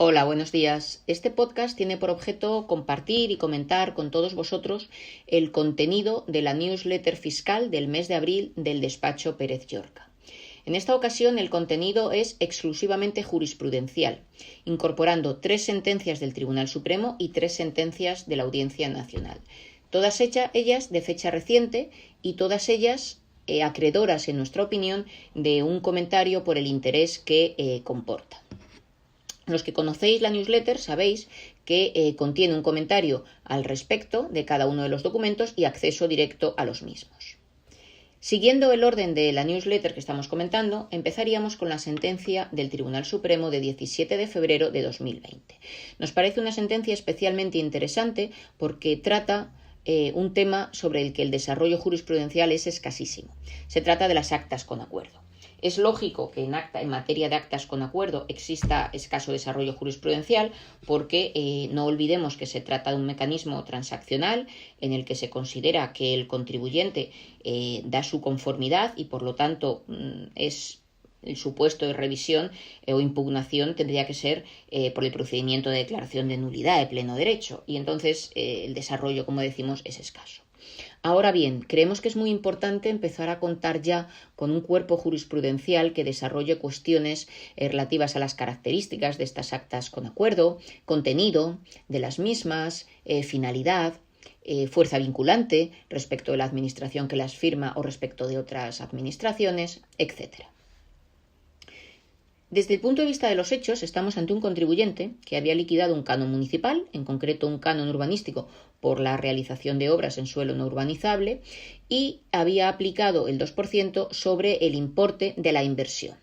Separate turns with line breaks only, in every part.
Hola, buenos días. Este podcast tiene por objeto compartir y comentar con todos vosotros el contenido de la newsletter fiscal del mes de abril del despacho Pérez Llorca. En esta ocasión el contenido es exclusivamente jurisprudencial, incorporando 3 sentencias del Tribunal Supremo y 3 sentencias de la Audiencia Nacional. Todas ellas de fecha reciente y todas ellas acreedoras, en nuestra opinión, de un comentario por el interés que comporta. Los que conocéis la newsletter sabéis que contiene un comentario al respecto de cada uno de los documentos y acceso directo a los mismos. Siguiendo el orden de la newsletter que estamos comentando, empezaríamos con la sentencia del Tribunal Supremo de 17 de febrero de 2020. Nos parece una sentencia especialmente interesante porque trata un tema sobre el que el desarrollo jurisprudencial es escasísimo. Se trata de las actas con acuerdo. Es lógico que en materia de actas con acuerdo exista escaso desarrollo jurisprudencial porque no olvidemos que se trata de un mecanismo transaccional en el que se considera que el contribuyente da su conformidad y por lo tanto el supuesto de revisión o impugnación tendría que ser por el procedimiento de declaración de nulidad de pleno derecho y entonces el desarrollo, como decimos, es escaso. Ahora bien, creemos que es muy importante empezar a contar ya con un cuerpo jurisprudencial que desarrolle cuestiones relativas a las características de estas actas con acuerdo, contenido de las mismas, finalidad, fuerza vinculante respecto de la administración que las firma o respecto de otras administraciones, etc. Desde el punto de vista de los hechos, estamos ante un contribuyente que había liquidado un canon municipal, en concreto un canon urbanístico por la realización de obras en suelo no urbanizable, y había aplicado el 2% sobre el importe de la inversión.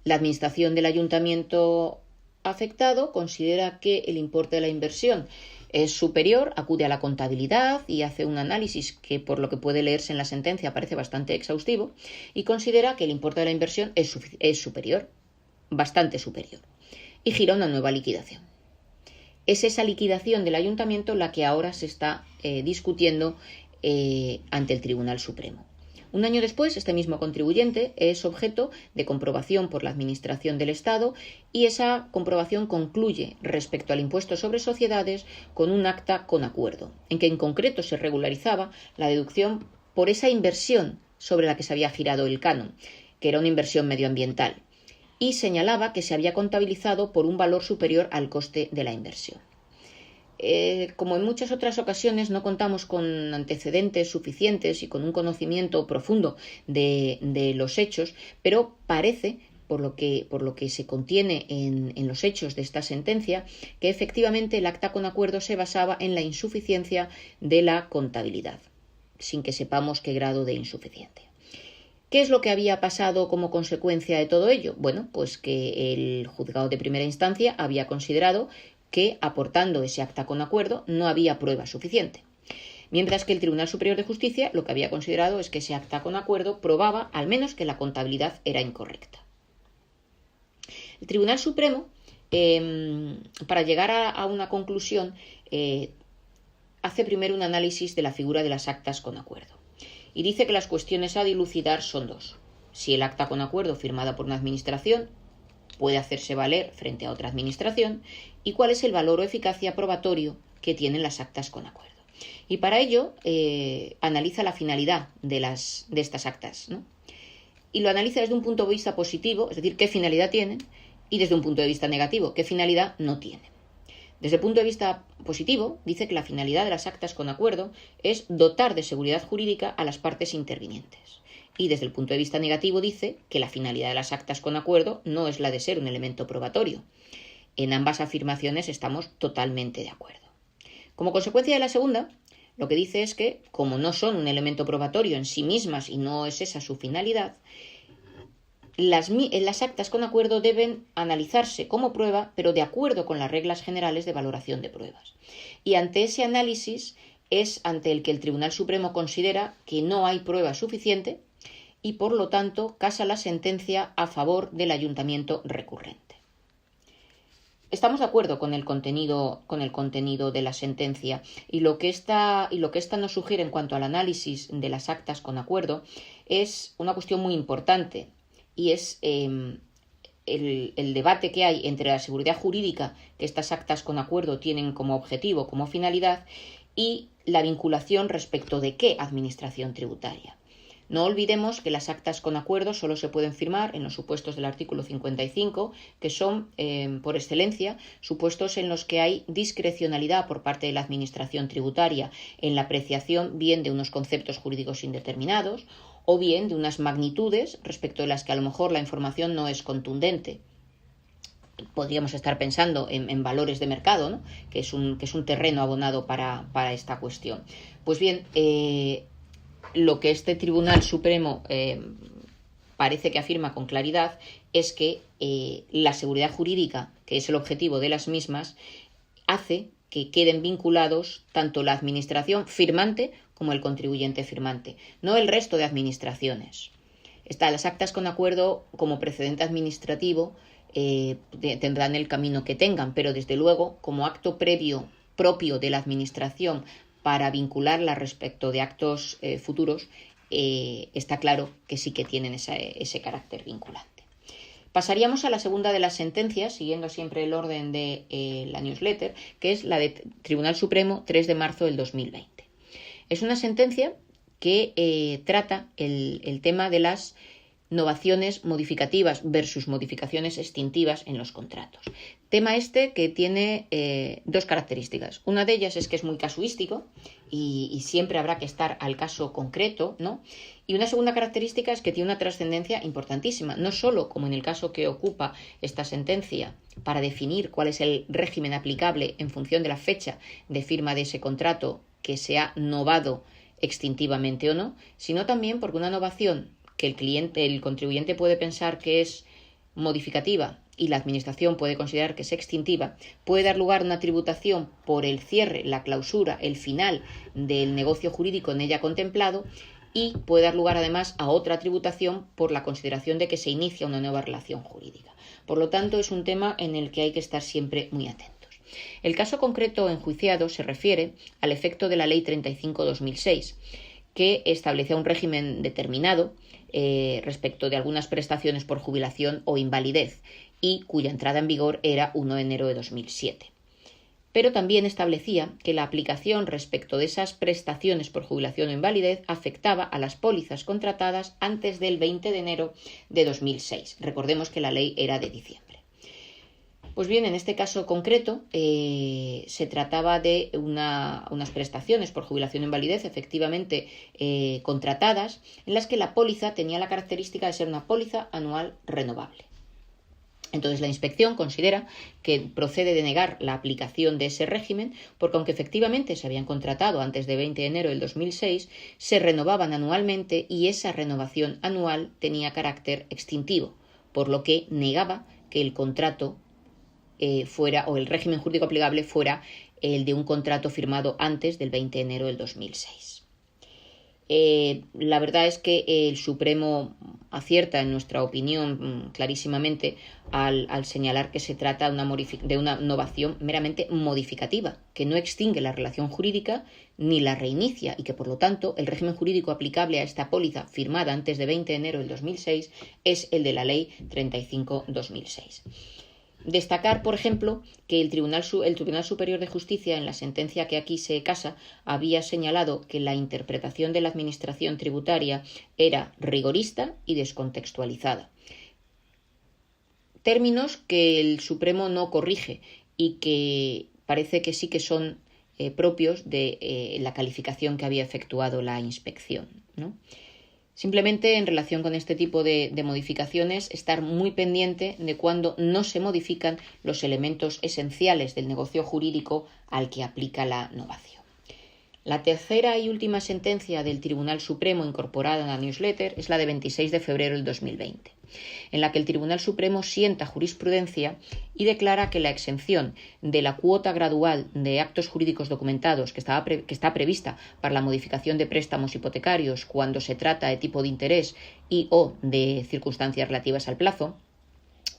La administración del ayuntamiento afectado considera que el importe de la inversión es superior, acude a la contabilidad y hace un análisis que, por lo que puede leerse en la sentencia, parece bastante exhaustivo, y considera que el importe de la inversión es superior, bastante superior, y gira una nueva liquidación. Es esa liquidación del ayuntamiento la que ahora se está discutiendo ante el Tribunal Supremo. Un año después, este mismo contribuyente es objeto de comprobación por la Administración del Estado y esa comprobación concluye respecto al impuesto sobre sociedades con un acta con acuerdo, en que en concreto se regularizaba la deducción por esa inversión sobre la que se había girado el canon, que era una inversión medioambiental, y señalaba que se había contabilizado por un valor superior al coste de la inversión. Como en muchas otras ocasiones no contamos con antecedentes suficientes y con un conocimiento profundo de los hechos, pero parece, por lo que se contiene en los hechos de esta sentencia, que efectivamente el acta con acuerdo se basaba en la insuficiencia de la contabilidad, sin que sepamos qué grado de insuficiencia. ¿Qué es lo que había pasado como consecuencia de todo ello? Bueno, pues que el juzgado de primera instancia había considerado que, aportando ese acta con acuerdo, no había prueba suficiente. Mientras que el Tribunal Superior de Justicia lo que había considerado es que ese acta con acuerdo probaba al menos que la contabilidad era incorrecta. El Tribunal Supremo, para llegar a una conclusión, hace primero un análisis de la figura de las actas con acuerdo. Y dice que las cuestiones a dilucidar son 2. Si el acta con acuerdo firmada por una administración puede hacerse valer frente a otra administración y cuál es el valor o eficacia probatorio que tienen las actas con acuerdo. Y para ello analiza la finalidad de estas actas, ¿no? Y lo analiza desde un punto de vista positivo, es decir, qué finalidad tienen, y desde un punto de vista negativo, qué finalidad no tienen. Desde el punto de vista positivo, dice que la finalidad de las actas con acuerdo es dotar de seguridad jurídica a las partes intervinientes. Y desde el punto de vista negativo dice que la finalidad de las actas con acuerdo no es la de ser un elemento probatorio. En ambas afirmaciones estamos totalmente de acuerdo. Como consecuencia de la segunda, lo que dice es que, como no son un elemento probatorio en sí mismas y no es esa su finalidad, las actas con acuerdo deben analizarse como prueba, pero de acuerdo con las reglas generales de valoración de pruebas. Y ante ese análisis es ante el que el Tribunal Supremo considera que no hay prueba suficiente y, por lo tanto, casa la sentencia a favor del ayuntamiento recurrente. Estamos de acuerdo con el contenido de la sentencia y lo que esta nos sugiere en cuanto al análisis de las actas con acuerdo es una cuestión muy importante y es el debate que hay entre la seguridad jurídica que estas actas con acuerdo tienen como objetivo, como finalidad, y la vinculación respecto de qué administración tributaria. No olvidemos que las actas con acuerdo solo se pueden firmar en los supuestos del artículo 55, que son, por excelencia, supuestos en los que hay discrecionalidad por parte de la administración tributaria en la apreciación bien de unos conceptos jurídicos indeterminados o bien de unas magnitudes respecto de las que a lo mejor la información no es contundente. Podríamos estar pensando en valores de mercado, ¿no? que es un terreno abonado para esta cuestión. Pues bien, lo que este Tribunal Supremo parece que afirma con claridad es que la seguridad jurídica, que es el objetivo de las mismas, hace que queden vinculados tanto la administración firmante como el contribuyente firmante, no el resto de administraciones. Las actas con acuerdo como precedente administrativo tendrán el camino que tengan, pero desde luego como acto previo propio de la administración para vincularla respecto de actos futuros, está claro que sí que tienen ese carácter vinculante. Pasaríamos a la segunda de las sentencias, siguiendo siempre el orden de la newsletter, que es la de Tribunal Supremo 3 de marzo del 2020. Es una sentencia que trata el tema de las novaciones modificativas versus modificaciones extintivas en los contratos. Tema que tiene dos características. Una de ellas es que es muy casuístico y siempre habrá que estar al caso concreto, ¿no? Y una segunda característica es que tiene una trascendencia importantísima, no solo como en el caso que ocupa esta sentencia para definir cuál es el régimen aplicable en función de la fecha de firma de ese contrato que se ha novado extintivamente o no, sino también porque una novación que el contribuyente puede pensar que es modificativa y la administración puede considerar que es extintiva, puede dar lugar a una tributación por el cierre, la clausura, el final del negocio jurídico en ella contemplado, y puede dar lugar además a otra tributación por la consideración de que se inicia una nueva relación jurídica. Por lo tanto, es un tema en el que hay que estar siempre muy atentos. El caso concreto enjuiciado se refiere al efecto de la Ley 35/2006, que establecía un régimen determinado respecto de algunas prestaciones por jubilación o invalidez y cuya entrada en vigor era 1 de enero de 2007. Pero también establecía que la aplicación respecto de esas prestaciones por jubilación o invalidez afectaba a las pólizas contratadas antes del 20 de enero de 2006. Recordemos que la ley era de diciembre. Pues bien, en este caso concreto se trataba de unas prestaciones por jubilación o invalidez efectivamente contratadas, en las que la póliza tenía la característica de ser una póliza anual renovable. Entonces la inspección considera que procede denegar la aplicación de ese régimen porque aunque efectivamente se habían contratado antes de 20 de enero del 2006, se renovaban anualmente y esa renovación anual tenía carácter extintivo, por lo que negaba que el contrato fuera, o el régimen jurídico aplicable fuera el de un contrato firmado antes del 20 de enero del 2006. La verdad es que el Supremo acierta, en nuestra opinión, clarísimamente al señalar que se trata de una novación meramente modificativa, que no extingue la relación jurídica ni la reinicia y que, por lo tanto, el régimen jurídico aplicable a esta póliza firmada antes de 20 de enero del 2006 es el de la Ley 35/2006. Destacar, por ejemplo, que el Tribunal Superior de Justicia, en la sentencia que aquí se casa, había señalado que la interpretación de la Administración tributaria era rigorista y descontextualizada. Términos que el Supremo no corrige y que parece que sí que son propios de la calificación que había efectuado la inspección, ¿no? Simplemente en relación con este tipo de modificaciones, estar muy pendiente de cuando no se modifican los elementos esenciales del negocio jurídico al que aplica la novación. La tercera y última sentencia del Tribunal Supremo incorporada en la newsletter es la de 26 de febrero del 2020, en la que el Tribunal Supremo sienta jurisprudencia y declara que la exención de la cuota gradual de actos jurídicos documentados que está prevista para la modificación de préstamos hipotecarios cuando se trata de tipo de interés y o de circunstancias relativas al plazo,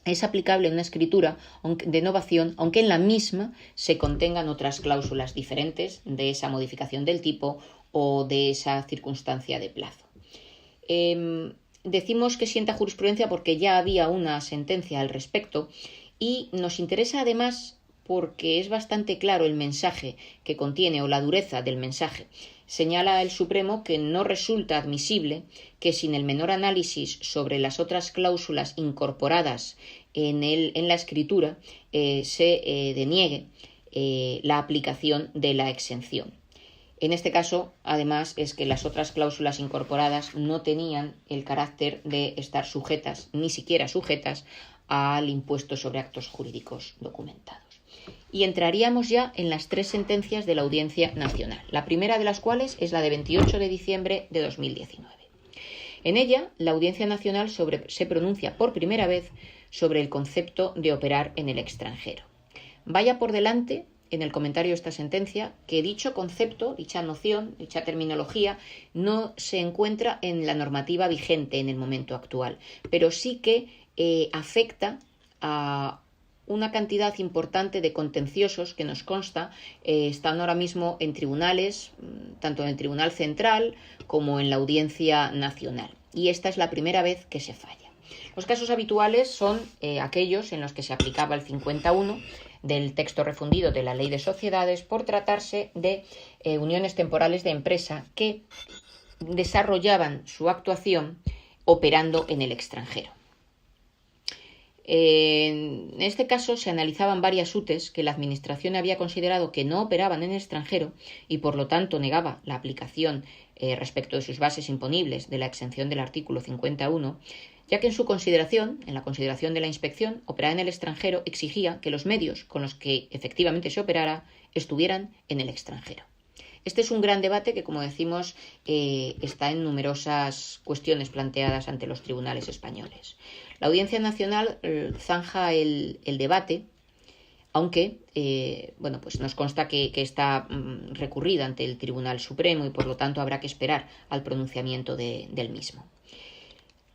es aplicable en una escritura de novación, aunque en la misma se contengan otras cláusulas diferentes de esa modificación del tipo o de esa circunstancia de plazo. decimos que sienta jurisprudencia porque ya había una sentencia al respecto y nos interesa además porque es bastante claro el mensaje que contiene o la dureza del mensaje. Señala el Supremo que no resulta admisible que sin el menor análisis sobre las otras cláusulas incorporadas en la escritura se deniegue la aplicación de la exención. En este caso, además, es que las otras cláusulas incorporadas no tenían el carácter de estar sujetas, ni siquiera sujetas, al impuesto sobre actos jurídicos documentados. Y entraríamos ya en las 3 sentencias de la Audiencia Nacional, la primera de las cuales es la de 28 de diciembre de 2019. En ella, la Audiencia Nacional se pronuncia por primera vez sobre el concepto de operar en el extranjero. Vaya por delante, en el comentario de esta sentencia, que dicho concepto, dicha noción, dicha terminología, no se encuentra en la normativa vigente en el momento actual, pero sí que afecta a una cantidad importante de contenciosos que nos consta están ahora mismo en tribunales, tanto en el Tribunal Central como en la Audiencia Nacional. Y esta es la primera vez que se falla. Los casos habituales son aquellos en los que se aplicaba el 51 del texto refundido de la Ley de Sociedades por tratarse de uniones temporales de empresa que desarrollaban su actuación operando en el extranjero. En este caso se analizaban varias UTEs que la Administración había considerado que no operaban en el extranjero y por lo tanto negaba la aplicación respecto de sus bases imponibles de la exención del artículo 51, ya que en su consideración, en la consideración de la inspección, operar en el extranjero exigía que los medios con los que efectivamente se operara estuvieran en el extranjero. Este es un gran debate que, como decimos, está en numerosas cuestiones planteadas ante los tribunales españoles. La Audiencia Nacional zanja el debate, aunque pues nos consta que está recurrida ante el Tribunal Supremo y por lo tanto habrá que esperar al pronunciamiento del mismo.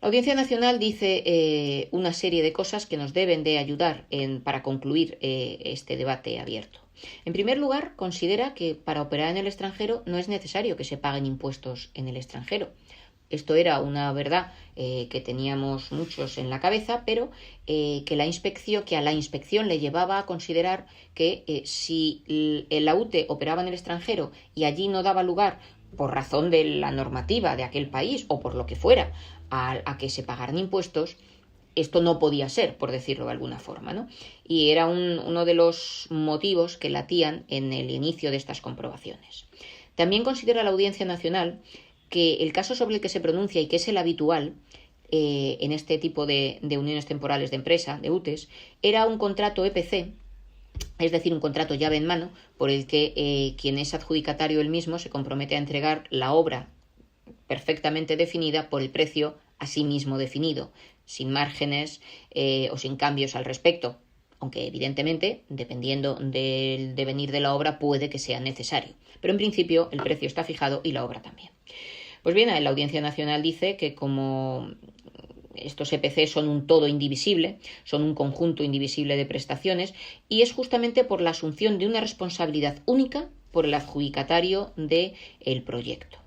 La Audiencia Nacional dice una serie de cosas que nos deben de ayudar para concluir este debate abierto. En primer lugar, considera que para operar en el extranjero no es necesario que se paguen impuestos en el extranjero. Esto era una verdad que teníamos muchos en la cabeza, pero que a la inspección le llevaba a considerar que si la UTE operaba en el extranjero y allí no daba lugar, por razón de la normativa de aquel país o por lo que fuera, a que se pagaran impuestos, esto no podía ser, por decirlo de alguna forma, ¿no? Y era uno de los motivos que latían en el inicio de estas comprobaciones. También considera la Audiencia Nacional que el caso sobre el que se pronuncia y que es el habitual en este tipo de uniones temporales de empresa, de UTEs, era un contrato EPC, es decir, un contrato llave en mano, por el que quien es adjudicatario él mismo se compromete a entregar la obra perfectamente definida por el precio a sí mismo definido, sin márgenes o sin cambios al respecto, aunque evidentemente, dependiendo del devenir de la obra, puede que sea necesario. Pero en principio el precio está fijado y la obra también. Pues bien, la Audiencia Nacional dice que como estos EPC son un todo indivisible, son un conjunto indivisible de prestaciones, y es justamente por la asunción de una responsabilidad única por el adjudicatario del proyecto.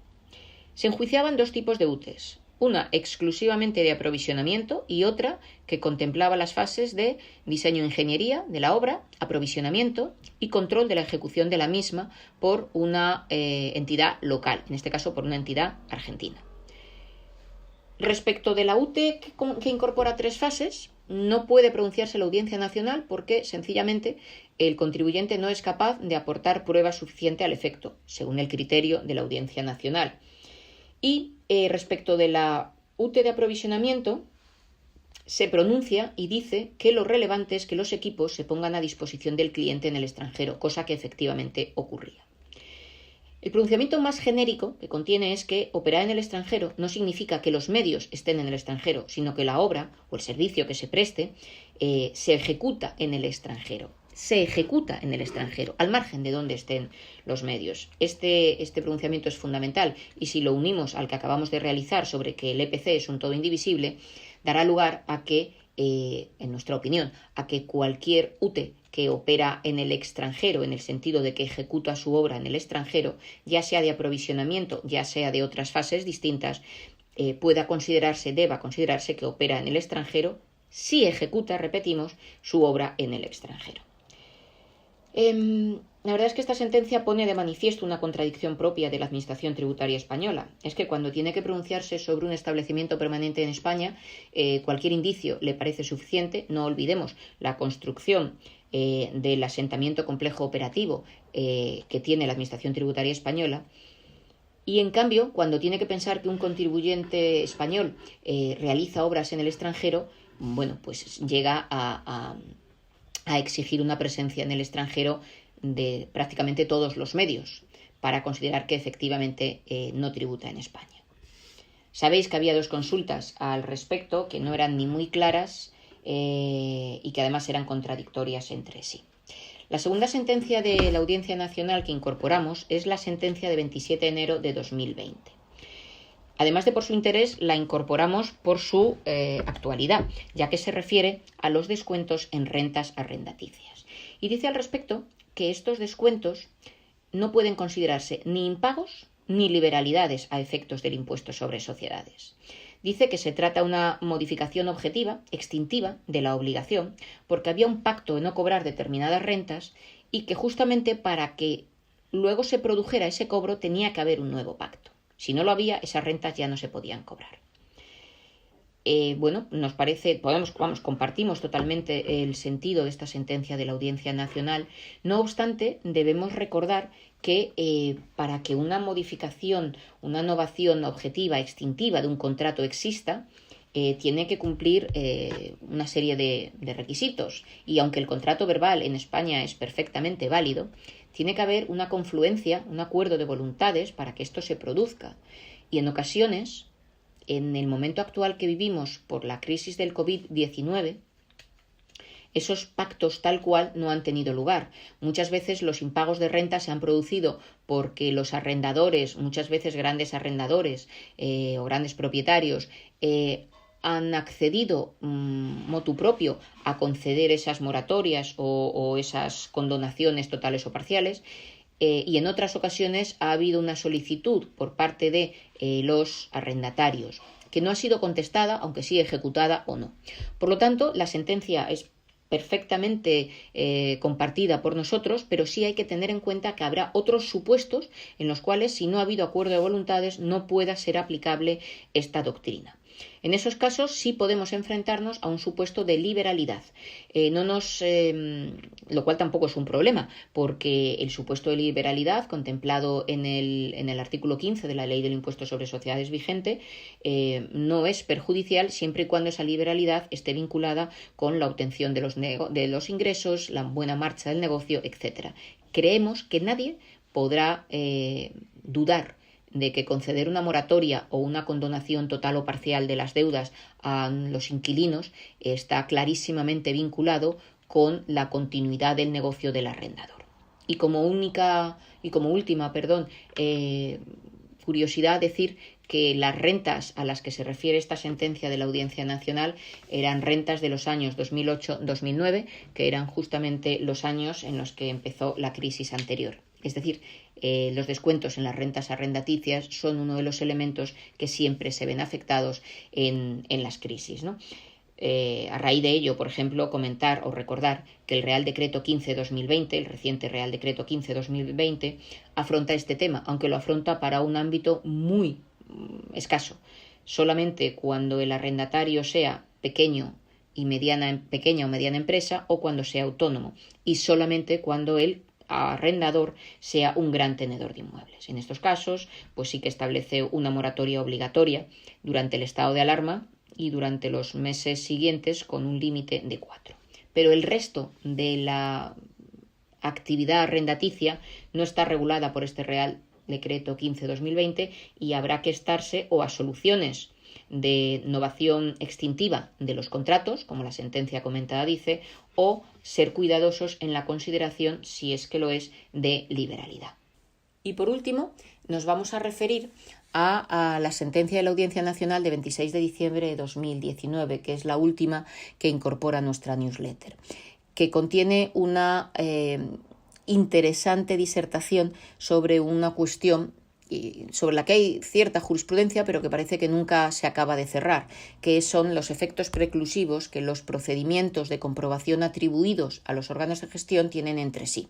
Se enjuiciaban 2 tipos de UTEs, una exclusivamente de aprovisionamiento y otra que contemplaba las fases de diseño e ingeniería de la obra, aprovisionamiento y control de la ejecución de la misma por una entidad local, en este caso por una entidad argentina. Respecto de la UTE que incorpora 3 fases, no puede pronunciarse la Audiencia Nacional porque sencillamente el contribuyente no es capaz de aportar prueba suficiente al efecto, según el criterio de la Audiencia Nacional. Y respecto de la UTE de aprovisionamiento, se pronuncia y dice que lo relevante es que los equipos se pongan a disposición del cliente en el extranjero, cosa que efectivamente ocurría. El pronunciamiento más genérico que contiene es que operar en el extranjero no significa que los medios estén en el extranjero, sino que la obra o el servicio que se preste se ejecuta en el extranjero. Se ejecuta en el extranjero, al margen de donde estén los medios. Este pronunciamiento es fundamental y si lo unimos al que acabamos de realizar sobre que el EPC es un todo indivisible, dará lugar a que, en nuestra opinión, a que cualquier UTE que opera en el extranjero, en el sentido de que ejecuta su obra en el extranjero, ya sea de aprovisionamiento, ya sea de otras fases distintas, deba considerarse que opera en el extranjero si ejecuta, repetimos, su obra en el extranjero. La verdad es que esta sentencia pone de manifiesto una contradicción propia de la Administración tributaria española. Es que cuando tiene que pronunciarse sobre un establecimiento permanente en España, cualquier indicio le parece suficiente. No olvidemos la construcción del asentamiento complejo operativo que tiene la Administración tributaria española. Y en cambio, cuando tiene que pensar que un contribuyente español realiza obras en el extranjero, bueno, pues llega a exigir una presencia en el extranjero de prácticamente todos los medios para considerar que efectivamente no tributa en España. Sabéis que había 2 consultas al respecto que no eran ni muy claras y que además eran contradictorias entre sí. La segunda sentencia de la Audiencia Nacional que incorporamos es la sentencia de 27 de enero de 2020. Además de por su interés, la incorporamos por su actualidad, ya que se refiere a los descuentos en rentas arrendaticias. Y dice al respecto que estos descuentos no pueden considerarse ni impagos ni liberalidades a efectos del impuesto sobre sociedades. Dice que se trata de una modificación objetiva, extintiva, de la obligación, porque había un pacto de no cobrar determinadas rentas y que justamente para que luego se produjera ese cobro tenía que haber un nuevo pacto. Si no lo había, esas rentas ya no se podían cobrar. Nos parece, compartimos totalmente el sentido de esta sentencia de la Audiencia Nacional. No obstante, debemos recordar que para que una modificación, una innovación objetiva, extintiva de un contrato exista, tiene que cumplir una serie de requisitos. Y aunque el contrato verbal en España es perfectamente válido, tiene que haber una confluencia, un acuerdo de voluntades para que esto se produzca. Y en ocasiones, en el momento actual que vivimos por la crisis del COVID-19, esos pactos tal cual no han tenido lugar. Muchas veces los impagos de renta se han producido porque los arrendadores, muchas veces grandes arrendadores o grandes propietarios, han accedido motu propio a conceder esas moratorias o esas condonaciones totales o parciales, y en otras ocasiones ha habido una solicitud por parte de los arrendatarios que no ha sido contestada, aunque sí ejecutada o no. Por lo tanto, la sentencia es perfectamente compartida por nosotros, pero sí hay que tener en cuenta que habrá otros supuestos en los cuales, si no ha habido acuerdo de voluntades, no pueda ser aplicable esta doctrina. En esos casos sí podemos enfrentarnos a un supuesto de liberalidad, lo cual tampoco es un problema, porque el supuesto de liberalidad contemplado en el artículo 15 de la Ley del Impuesto sobre Sociedades vigente no es perjudicial siempre y cuando esa liberalidad esté vinculada con la obtención de los ingresos, la buena marcha del negocio, etc. Creemos que nadie podrá dudar de que conceder una moratoria o una condonación total o parcial de las deudas a los inquilinos está clarísimamente vinculado con la continuidad del negocio del arrendador. Y como última curiosidad, decir que las rentas a las que se refiere esta sentencia de la Audiencia Nacional eran rentas de los años 2008-2009, que eran justamente los años en los que empezó la crisis anterior. Es decir, los descuentos en las rentas arrendaticias son uno de los elementos que siempre se ven afectados en las crisis, ¿no? A raíz de ello, por ejemplo, comentar o recordar que el Real Decreto 15-2020, el reciente Real Decreto 15-2020, afronta este tema, aunque lo afronta para un ámbito muy escaso. Solamente cuando el arrendatario sea pequeña o mediana empresa o cuando sea autónomo, y solamente cuando el arrendador sea un gran tenedor de inmuebles. En estos casos, pues sí que establece una moratoria obligatoria durante el estado de alarma y durante los meses siguientes con un límite de 4. Pero el resto de la actividad arrendaticia no está regulada por este Real Decreto 15-2020 y habrá que estarse o a soluciones de innovación extintiva de los contratos, como la sentencia comentada dice, o ser cuidadosos en la consideración, si es que lo es, de liberalidad. Y por último, nos vamos a referir a la sentencia de la Audiencia Nacional de 26 de diciembre de 2019, que es la última que incorpora nuestra newsletter, que contiene una interesante disertación sobre una cuestión y sobre la que hay cierta jurisprudencia, pero que parece que nunca se acaba de cerrar, que son los efectos preclusivos que los procedimientos de comprobación atribuidos a los órganos de gestión tienen entre sí.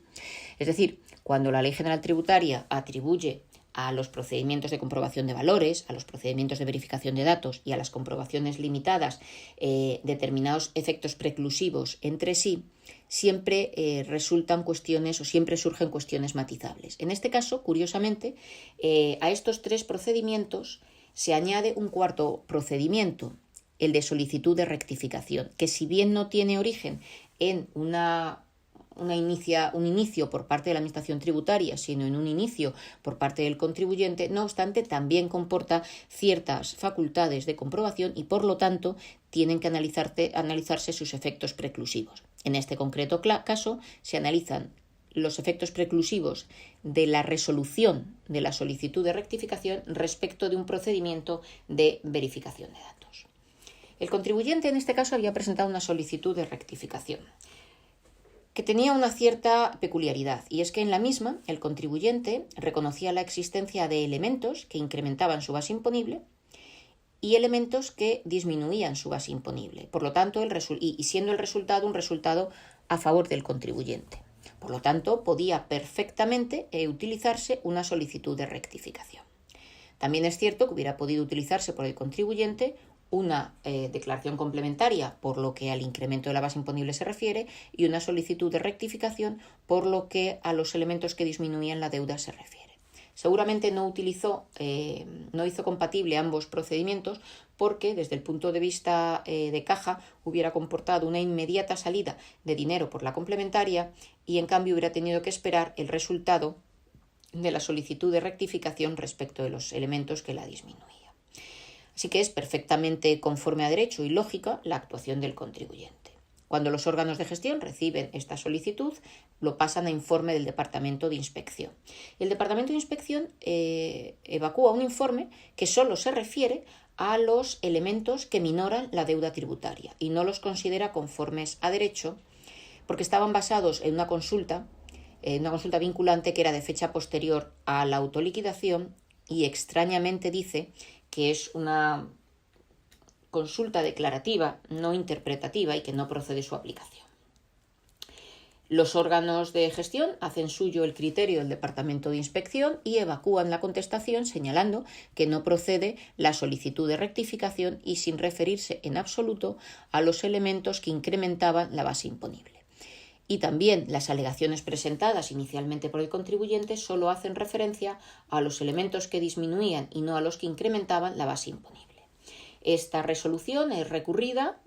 Es decir, cuando la Ley General Tributaria atribuye a los procedimientos de comprobación de valores, a los procedimientos de verificación de datos y a las comprobaciones limitadas determinados efectos preclusivos entre sí, siempre resultan cuestiones o siempre surgen cuestiones matizables. En este caso, curiosamente, a estos tres procedimientos se añade un cuarto procedimiento, el de solicitud de rectificación, que si bien no tiene origen en un inicio por parte de la Administración tributaria, sino en un inicio por parte del contribuyente, no obstante, también comporta ciertas facultades de comprobación y, por lo tanto, tienen que analizarse sus efectos preclusivos. En este concreto caso, se analizan los efectos preclusivos de la resolución de la solicitud de rectificación respecto de un procedimiento de verificación de datos. El contribuyente, en este caso, había presentado una solicitud de rectificación que tenía una cierta peculiaridad, y es que en la misma el contribuyente reconocía la existencia de elementos que incrementaban su base imponible y elementos que disminuían su base imponible, por lo tanto, y siendo el resultado un resultado a favor del contribuyente. Por lo tanto, podía perfectamente utilizarse una solicitud de rectificación. También es cierto que hubiera podido utilizarse por el contribuyente una declaración complementaria por lo que al incremento de la base imponible se refiere y una solicitud de rectificación por lo que a los elementos que disminuían la deuda se refiere. Seguramente no hizo compatible ambos procedimientos porque desde el punto de vista de caja hubiera comportado una inmediata salida de dinero por la complementaria y en cambio hubiera tenido que esperar el resultado de la solicitud de rectificación respecto de los elementos que la disminuían. Así que es perfectamente conforme a derecho y lógica la actuación del contribuyente. Cuando los órganos de gestión reciben esta solicitud, lo pasan a informe del Departamento de Inspección. El Departamento de Inspección evacúa un informe que solo se refiere a los elementos que minoran la deuda tributaria y no los considera conformes a derecho porque estaban basados en una consulta vinculante que era de fecha posterior a la autoliquidación y extrañamente dice que es una consulta declarativa, no interpretativa y que no procede su aplicación. Los órganos de gestión hacen suyo el criterio del Departamento de Inspección y evacúan la contestación señalando que no procede la solicitud de rectificación y sin referirse en absoluto a los elementos que incrementaban la base imponible. Y también las alegaciones presentadas inicialmente por el contribuyente solo hacen referencia a los elementos que disminuían y no a los que incrementaban la base imponible. Esta resolución es recurrida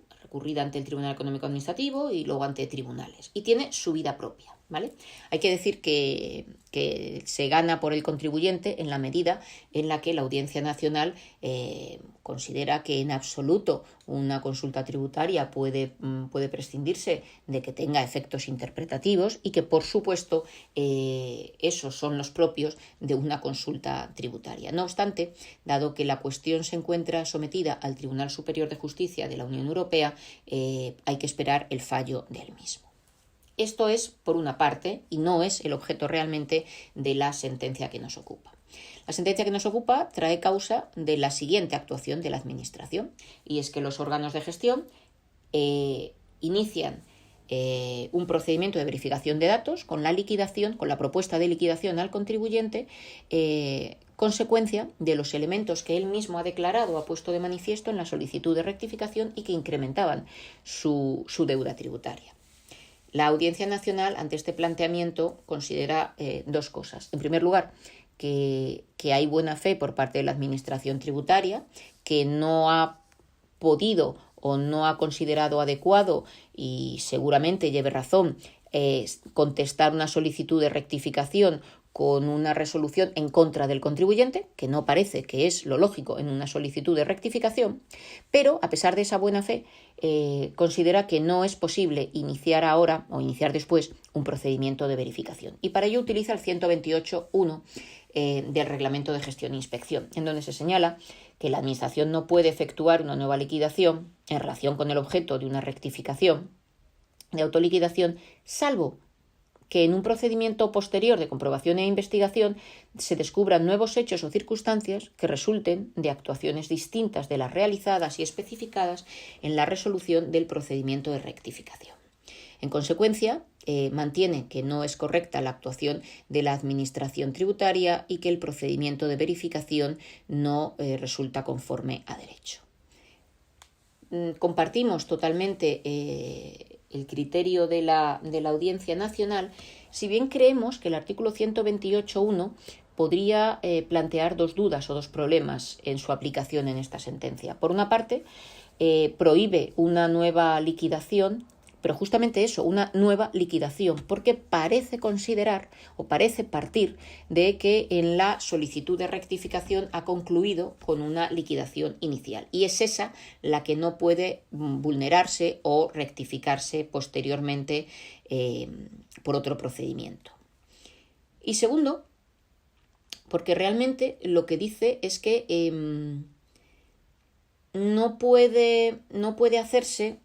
ante el Tribunal Económico Administrativo y luego ante tribunales y tiene su vida propia, ¿vale? Hay que decir que se gana por el contribuyente en la medida en la que la Audiencia Nacional considera que en absoluto una consulta tributaria puede prescindirse de que tenga efectos interpretativos y que, por supuesto, esos son los propios de una consulta tributaria. No obstante, dado que la cuestión se encuentra sometida al Tribunal Superior de Justicia de la Unión Europea, hay que esperar el fallo del mismo. Esto es por una parte y no es el objeto realmente de la sentencia que nos ocupa. La sentencia que nos ocupa trae causa de la siguiente actuación de la Administración y es que los órganos de gestión inician un procedimiento de verificación de datos con la propuesta de liquidación al contribuyente consecuencia de los elementos que él mismo ha declarado o ha puesto de manifiesto en la solicitud de rectificación y que incrementaban su deuda tributaria. La Audiencia Nacional, ante este planteamiento, considera dos cosas. En primer lugar, que hay buena fe por parte de la Administración tributaria, que no ha podido o no ha considerado adecuado, y seguramente lleve razón, contestar una solicitud de rectificación con una resolución en contra del contribuyente, que no parece que es lo lógico en una solicitud de rectificación, pero a pesar de esa buena fe, considera que no es posible iniciar ahora o iniciar después un procedimiento de verificación. Y para ello utiliza el 128.1 del Reglamento de Gestión e Inspección, en donde se señala que la Administración no puede efectuar una nueva liquidación en relación con el objeto de una rectificación de autoliquidación, salvo que en un procedimiento posterior de comprobación e investigación se descubran nuevos hechos o circunstancias que resulten de actuaciones distintas de las realizadas y especificadas en la resolución del procedimiento de rectificación. En consecuencia, mantiene que no es correcta la actuación de la Administración tributaria y que el procedimiento de verificación no resulta conforme a derecho. Compartimos totalmente el criterio de la Audiencia Nacional, si bien creemos que el artículo 128.1 podría plantear dos dudas o dos problemas en su aplicación en esta sentencia. Por una parte, prohíbe una nueva liquidación, pero justamente eso, una nueva liquidación, porque parece considerar o parece partir de que en la solicitud de rectificación ha concluido con una liquidación inicial y es esa la que no puede vulnerarse o rectificarse posteriormente por otro procedimiento. Y segundo, porque realmente lo que dice es que no puede hacerse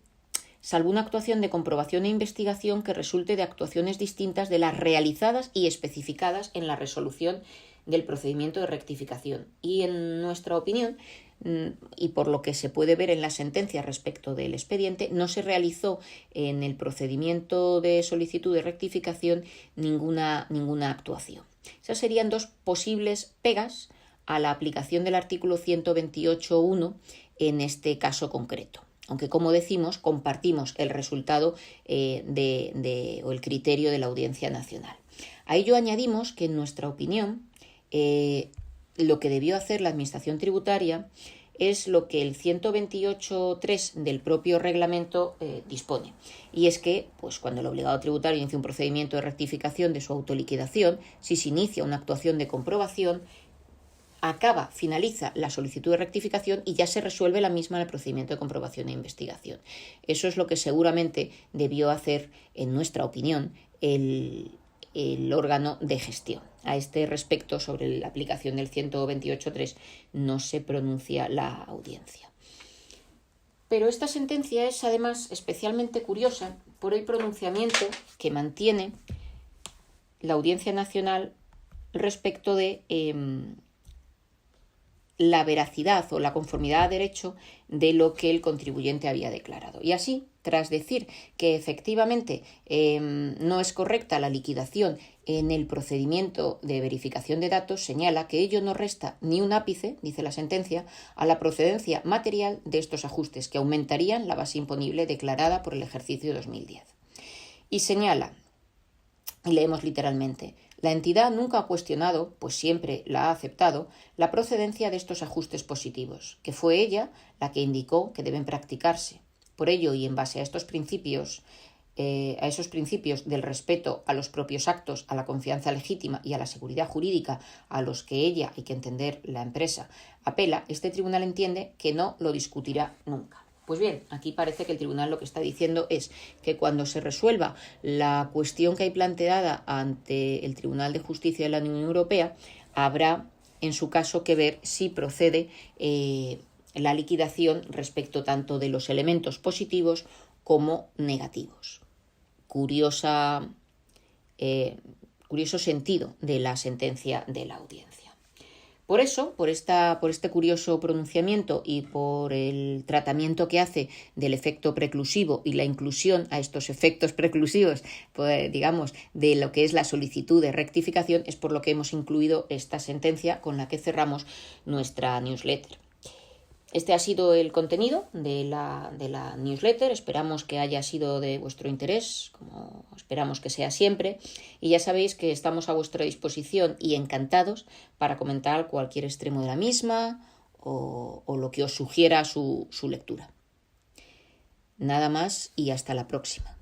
salvo una actuación de comprobación e investigación que resulte de actuaciones distintas de las realizadas y especificadas en la resolución del procedimiento de rectificación. Y en nuestra opinión, y por lo que se puede ver en la sentencia respecto del expediente, no se realizó en el procedimiento de solicitud de rectificación ninguna actuación. Esas serían dos posibles pegas a la aplicación del artículo 128.1 en este caso concreto. Aunque, como decimos, compartimos el resultado o el criterio de la Audiencia Nacional. A ello añadimos que, en nuestra opinión, lo que debió hacer la Administración tributaria es lo que el 128.3 del propio reglamento dispone. Y es que, pues, cuando el obligado tributario inicia un procedimiento de rectificación de su autoliquidación, si se inicia una actuación de comprobación, finaliza la solicitud de rectificación y ya se resuelve la misma en el procedimiento de comprobación e investigación. Eso es lo que seguramente debió hacer, en nuestra opinión, el órgano de gestión. A este respecto, sobre la aplicación del 128.3, no se pronuncia la audiencia. Pero esta sentencia es además especialmente curiosa por el pronunciamiento que mantiene la Audiencia Nacional respecto de la veracidad o la conformidad a derecho de lo que el contribuyente había declarado. Y así, tras decir que efectivamente no es correcta la liquidación en el procedimiento de verificación de datos, señala que ello no resta ni un ápice, dice la sentencia, a la procedencia material de estos ajustes, que aumentarían la base imponible declarada por el ejercicio 2010. Y señala, y leemos literalmente: la entidad nunca ha cuestionado, pues siempre la ha aceptado, la procedencia de estos ajustes positivos, que fue ella la que indicó que deben practicarse. Por ello, y en base a estos principios, a esos principios del respeto a los propios actos, a la confianza legítima y a la seguridad jurídica a los que ella, hay que entender, la empresa, apela, este tribunal entiende que no lo discutirá nunca. Pues bien, aquí parece que el tribunal lo que está diciendo es que cuando se resuelva la cuestión que hay planteada ante el Tribunal de Justicia de la Unión Europea, habrá, en su caso, que ver si procede la liquidación respecto tanto de los elementos positivos como negativos. Curioso sentido de la sentencia de la audiencia. Por eso, por este curioso pronunciamiento y por el tratamiento que hace del efecto preclusivo y la inclusión a estos efectos preclusivos, pues, digamos, de lo que es la solicitud de rectificación, es por lo que hemos incluido esta sentencia con la que cerramos nuestra newsletter. Este ha sido el contenido de la newsletter. Esperamos que haya sido de vuestro interés, como esperamos que sea siempre. Y ya sabéis que estamos a vuestra disposición y encantados para comentar cualquier extremo de la misma o lo que os sugiera su lectura. Nada más y hasta la próxima.